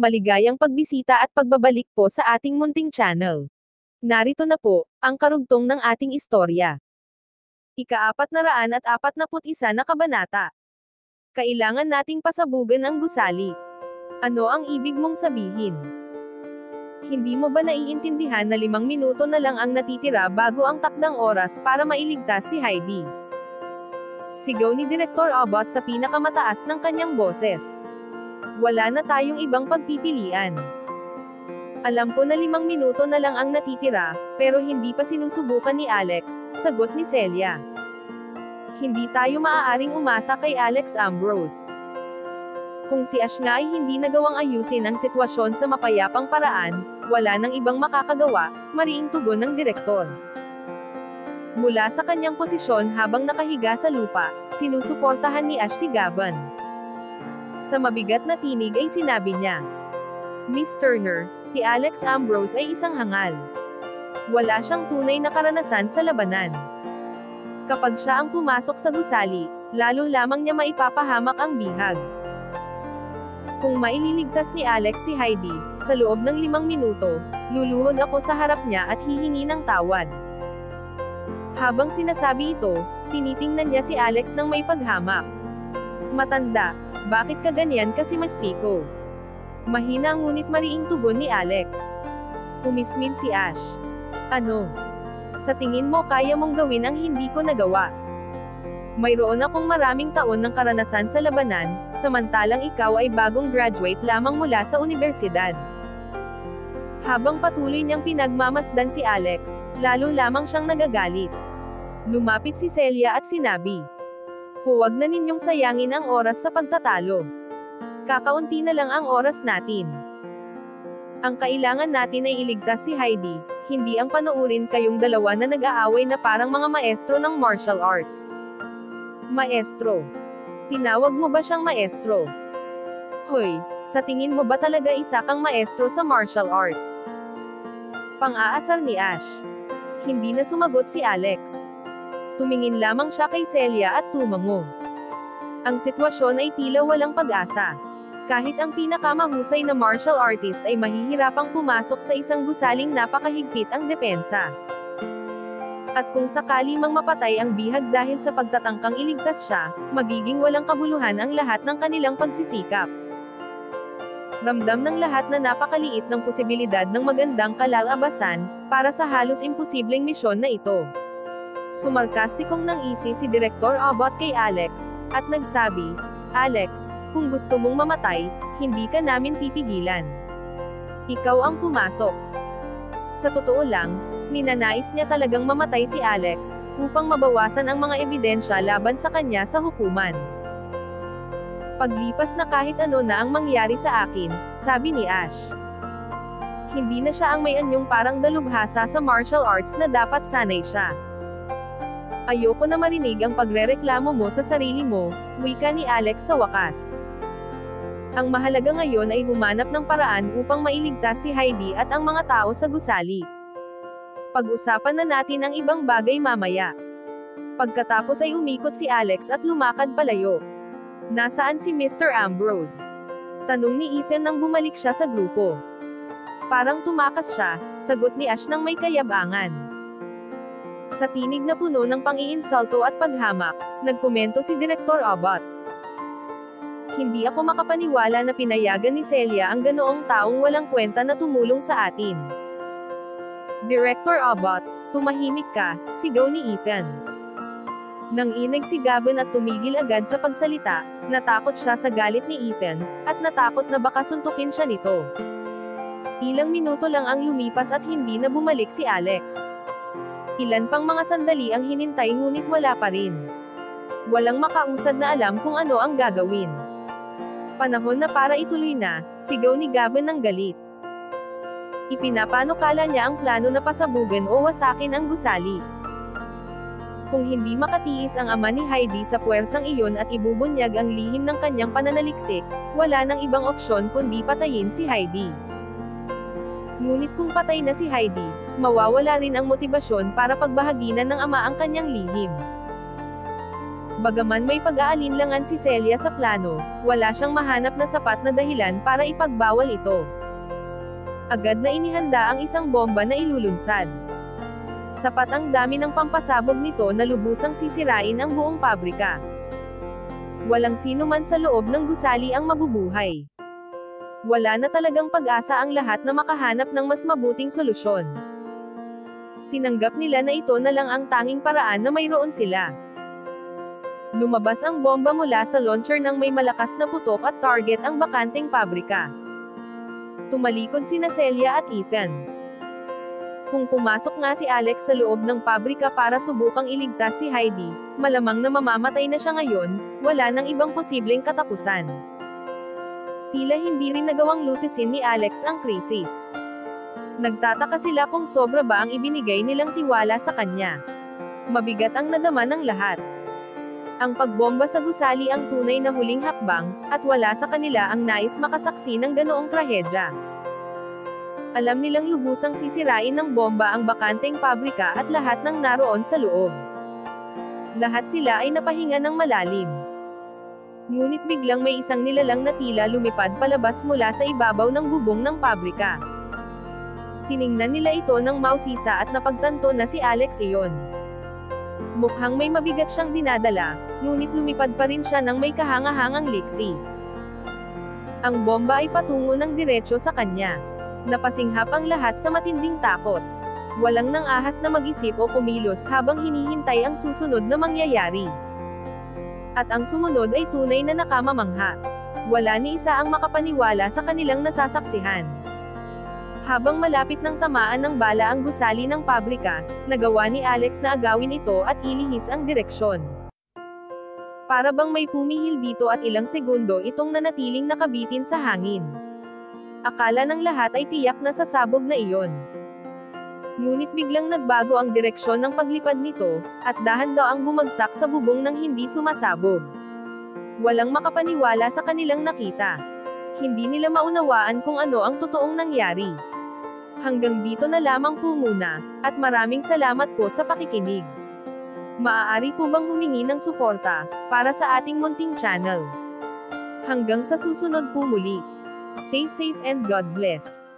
Maligayang pagbisita at pagbabalik po sa ating munting channel. Narito na po, ang karugtong ng ating istorya. Ika-441 na kabanata. Kailangan nating pasabugan ang gusali. Ano ang ibig mong sabihin? Hindi mo ba naiintindihan na 5 minuto na lang ang natitira bago ang takdang oras para mailigtas si Heidi? Sigaw ni Direktor Abbott sa pinakamataas ng kanyang boses. Wala na tayong ibang pagpipilian. Alam ko na 5 minuto na lang ang natitira, pero hindi pa sinusubukan ni Alex, sagot ni Celia. Hindi tayo maaaring umasa kay Alex Ambrose. Kung si Ash nga ay hindi nagawang ayusin ang sitwasyon sa mapayapang paraan, wala nang ibang makakagawa, mariing tugon ng direktor. Mula sa kanyang posisyon habang nakahiga sa lupa, sinusuportahan ni Ash si Gavin. Sa mabigat na tinig ay sinabi niya, Miss Turner, si Alex Ambrose ay isang hangal. Wala siyang tunay na karanasan sa labanan. Kapag siya ang pumasok sa gusali, lalo lamang niya maipapahamak ang bihag. Kung maililigtas ni Alex si Heidi, sa loob ng 5 minuto, luluhod ako sa harap niya at hihingi ng tawad. Habang sinasabi ito, tinitingnan niya si Alex ng may paghamak. Matanda, bakit ka ganyan kasi mastiko? Mahina ngunit mariing tugon ni Alex. Umismid si Ash. Ano? Sa tingin mo kaya mong gawin ang hindi ko nagawa? Mayroon akong maraming taon ng karanasan sa labanan, samantalang ikaw ay bagong graduate lamang mula sa universidad. Habang patuloy niyang pinagmamasdan si Alex, lalo lamang siyang nagagalit. Lumapit si Celia at sinabi, huwag na ninyong sayangin ang oras sa pagtatalo. Kakaunti na lang ang oras natin. Ang kailangan natin ay iligtas si Heidi, hindi ang panoorin kayong dalawa na nag-aaway na parang mga maestro ng martial arts. Maestro. Tinawag mo ba siyang maestro? Hoy, sa tingin mo ba talaga isa kang maestro sa martial arts? Pang-aasar ni Ash. Hindi na sumagot si Alex. Tumingin lamang siya kay Celia at tumango. Ang sitwasyon ay tila walang pag-asa. Kahit ang pinakamahusay na martial artist ay mahihirapang pumasok sa isang gusaling napakahigpit ang depensa. At kung sakali mang mapatay ang bihag dahil sa pagtatangkang iligtas siya, magiging walang kabuluhan ang lahat ng kanilang pagsisikap. Ramdam ng lahat na napakaliit ng posibilidad ng magandang kalalabasan, para sa halos imposibleng misyon na ito. Sumarkastikong nangisi si Direktor Abbott kay Alex, at nagsabi, Alex, kung gusto mong mamatay, hindi ka namin pipigilan. Ikaw ang pumasok. Sa totoo lang, ninanais niya talagang mamatay si Alex, upang mabawasan ang mga ebidensya laban sa kanya sa hukuman. Paglipas na kahit ano na ang mangyari sa akin, sabi ni Ash. Hindi na siya ang may anyong parang dalubhasa sa martial arts na dapat sanay siya. Ayoko na marinig ang pagrereklamo mo sa sarili mo, wika ni Alex sa wakas. Ang mahalaga ngayon ay humanap ng paraan upang mailigtas si Heidi at ang mga tao sa gusali. Pag-usapan na natin ang ibang bagay mamaya. Pagkatapos ay umikot si Alex at lumakad palayo. Nasaan si Mr. Ambrose? Tanong ni Ethan nang bumalik siya sa grupo. Parang tumakas siya, sagot ni Ash nang may kayabangan. Sa tinig na puno ng pang-iinsulto at paghamak, nagkomento si Direktor Abbott. Hindi ako makapaniwala na pinayagan ni Celia ang ganoong taong walang kwenta na tumulong sa atin. Director Abbott, tumahimik ka, sigaw ni Ethan. Nang inig si Gavin at tumigil agad sa pagsalita, natakot siya sa galit ni Ethan, at natakot na baka suntukin siya nito. Ilang minuto lang ang lumipas at hindi na bumalik si Alex. Ilan pang mga sandali ang hinintay ngunit wala pa rin. Walang makausad na alam kung ano ang gagawin. Panahon na para ituloy na, sigaw ni Gavin ng galit. Ipinapanukala niya ang plano na pasabugan o wasakin ang gusali. Kung hindi makatiis ang ama ni Heidi sa puwersang iyon at ibubunyag ang lihim ng kanyang pananaliksik, wala nang ibang opsyon kundi patayin si Heidi. Ngunit kung patay na si Heidi, mawawala rin ang motibasyon para pagbahaginan ng ama ang kanyang lihim. Bagaman may pag-aalinlangan si Celia sa plano, wala siyang mahanap na sapat na dahilan para ipagbawal ito. Agad na inihanda ang isang bomba na ilulunsad. Sapat ang dami ng pampasabog nito na lubusang sisirain ang buong pabrika. Walang sino man sa loob ng gusali ang mabubuhay. Wala na talagang pag-asa ang lahat na makahanap ng mas mabuting solusyon. Tinanggap nila na ito na lang ang tanging paraan na mayroon sila. Lumabas ang bomba mula sa launcher nang may malakas na putok at target ang bakanteng pabrika. Tumalikod sina Celia at Ethan. Kung pumasok nga si Alex sa loob ng pabrika para subukang iligtas si Heidi, malamang na mamamatay na siya ngayon, wala nang ibang posibleng katapusan. Tila hindi rin nagawang lutisin ni Alex ang krisis. Nagtataka sila kung sobra ba ang ibinigay nilang tiwala sa kanya. Mabigat ang nadama ng lahat. Ang pagbomba sa gusali ang tunay na huling hakbang, at wala sa kanila ang nais makasaksi ng ganoong trahedya. Alam nilang lubusang sisirain ng bomba ang bakanteng pabrika at lahat ng naroon sa loob. Lahat sila ay napahinga ng malalim. Ngunit biglang may isang nilalang na tila lumipad palabas mula sa ibabaw ng bubong ng pabrika. Tiningnan nila ito ng mausisa at napagtanto na si Alex iyon. Mukhang may mabigat siyang dinadala, ngunit lumipad pa rin siya ng may kahangahangang liksi. Ang bomba ay patungo ng diretso sa kanya. Napasinghap ang lahat sa matinding takot. Walang nang ahas na mag-isip o kumilos habang hinihintay ang susunod na mangyayari. At ang sumunod ay tunay na nakamamangha. Wala ni isa ang makapaniwala sa kanilang nasasaksihan. Habang malapit ng tamaan ng bala ang gusali ng pabrika, nagawa ni Alex na agawin ito at ilihis ang direksyon. Para bang may pumihil dito at ilang segundo itong nanatiling nakabitin sa hangin. Akala ng lahat ay tiyak na sasabog na iyon. Ngunit biglang nagbago ang direksyon ng paglipad nito, at dahan-daang bumagsak sa bubong ng hindi sumasabog. Walang makapaniwala sa kanilang nakita. Hindi nila maunawaan kung ano ang totoong nangyari. Hanggang dito na lamang po muna, at maraming salamat po sa pakikinig. Maaari po bang humingi ng suporta, para sa ating munting channel? Hanggang sa susunod po muli. Stay safe and God bless.